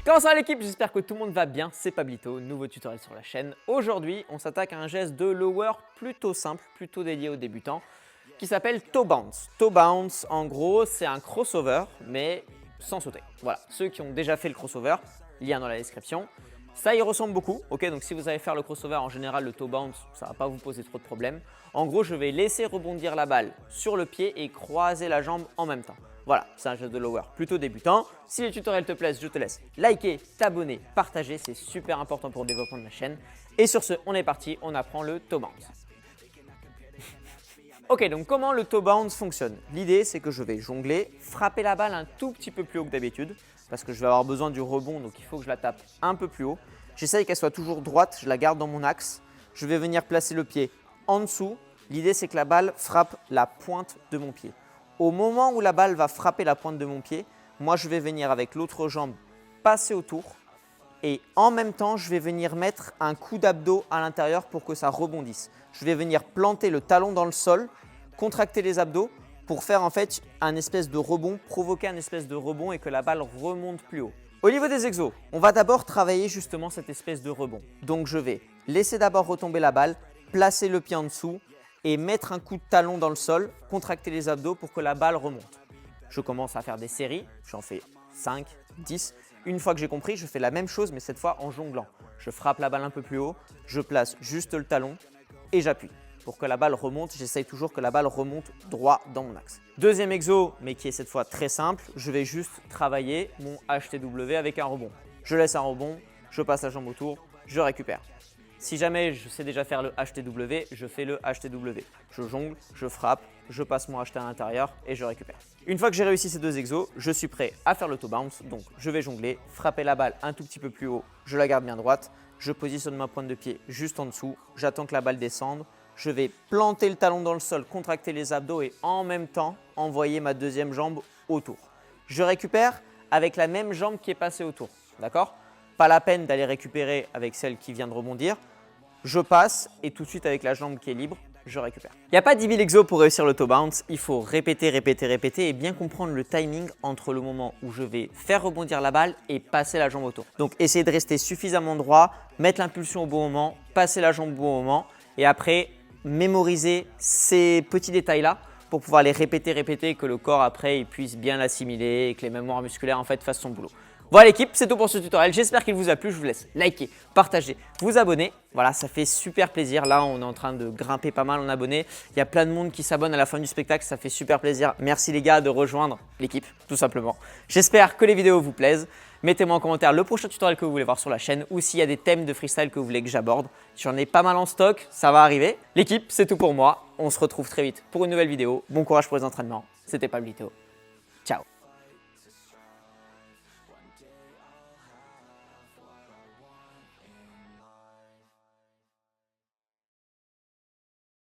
Comment ça va l'équipe? J'espère que tout le monde va bien, c'est Pablito, nouveau tutoriel sur la chaîne. Aujourd'hui, on s'attaque à un geste de lower plutôt simple, plutôt dédié aux débutants, qui s'appelle toe bounce. Toe bounce, en gros, c'est un crossover, mais sans sauter. Voilà, ceux qui ont déjà fait le crossover, lien dans la description. Ça y ressemble beaucoup, ok? Donc si vous allez faire le crossover, en général, le toe bounce, ça ne va pas vous poser trop de problèmes. En gros, je vais laisser rebondir la balle sur le pied et croiser la jambe en même temps. Voilà, c'est un geste de lower plutôt débutant. Si les tutoriels te plaisent, je te laisse liker, t'abonner, partager, c'est super important pour le développement de ma chaîne. Et sur ce, on est parti, on apprend le toe bounce. Ok, donc comment le toe bounce fonctionne? L'idée, c'est que je vais jongler, frapper la balle un tout petit peu plus haut que d'habitude, parce que je vais avoir besoin du rebond, donc il faut que je la tape un peu plus haut. J'essaye qu'elle soit toujours droite, je la garde dans mon axe. Je vais venir placer le pied en dessous. L'idée, c'est que la balle frappe la pointe de mon pied. Au moment où la balle va frapper la pointe de mon pied, moi, je vais venir avec l'autre jambe passer autour et en même temps, je vais venir mettre un coup d'abdos à l'intérieur pour que ça rebondisse. Je vais venir planter le talon dans le sol, contracter les abdos pour faire en fait un espèce de rebond, provoquer un espèce de rebond et que la balle remonte plus haut. Au niveau des exos, on va d'abord travailler justement cette espèce de rebond. Donc, je vais laisser d'abord retomber la balle, placer le pied en dessous et mettre un coup de talon dans le sol, contracter les abdos pour que la balle remonte. Je commence à faire des séries, j'en fais 5, 10. Une fois que j'ai compris, je fais la même chose mais cette fois en jonglant. Je frappe la balle un peu plus haut, je place juste le talon et j'appuie. Pour que la balle remonte, j'essaye toujours que la balle remonte droit dans mon axe. Deuxième exo, mais qui est cette fois très simple, je vais juste travailler mon HTW avec un rebond. Je laisse un rebond, je passe la jambe autour, je récupère. Si jamais je sais déjà faire le HTW, je fais le HTW. Je jongle, je frappe, je passe mon HT à l'intérieur et je récupère. Une fois que j'ai réussi ces deux exos, je suis prêt à faire le toe bounce. Donc je vais jongler, frapper la balle un tout petit peu plus haut, je la garde bien droite, je positionne ma pointe de pied juste en dessous, j'attends que la balle descende, je vais planter le talon dans le sol, contracter les abdos et en même temps envoyer ma deuxième jambe autour. Je récupère avec la même jambe qui est passée autour, d'accord? Pas la peine d'aller récupérer avec celle qui vient de rebondir. Je passe et tout de suite avec la jambe qui est libre, je récupère. Il n'y a pas 10 000 exos pour réussir le toe bounce. Il faut répéter, répéter, répéter et bien comprendre le timing entre le moment où je vais faire rebondir la balle et passer la jambe autour. Donc, essayez de rester suffisamment droit, mettre l'impulsion au bon moment, passer la jambe au bon moment et après, mémoriser ces petits détails-là pour pouvoir les répéter, répéter et que le corps après il puisse bien l'assimiler et que les mémoires musculaires en fait fassent son boulot. Voilà l'équipe, c'est tout pour ce tutoriel. J'espère qu'il vous a plu. Je vous laisse liker, partager, vous abonner. Voilà, ça fait super plaisir. Là, on est en train de grimper pas mal en abonnés. Il y a plein de monde qui s'abonne à la fin du spectacle. Ça fait super plaisir. Merci les gars de rejoindre l'équipe, tout simplement. J'espère que les vidéos vous plaisent. Mettez-moi en commentaire le prochain tutoriel que vous voulez voir sur la chaîne ou s'il y a des thèmes de freestyle que vous voulez que j'aborde. J'en ai pas mal en stock, ça va arriver. L'équipe, c'est tout pour moi. On se retrouve très vite pour une nouvelle vidéo. Bon courage pour les entraînements. C'était Pablito. Ciao.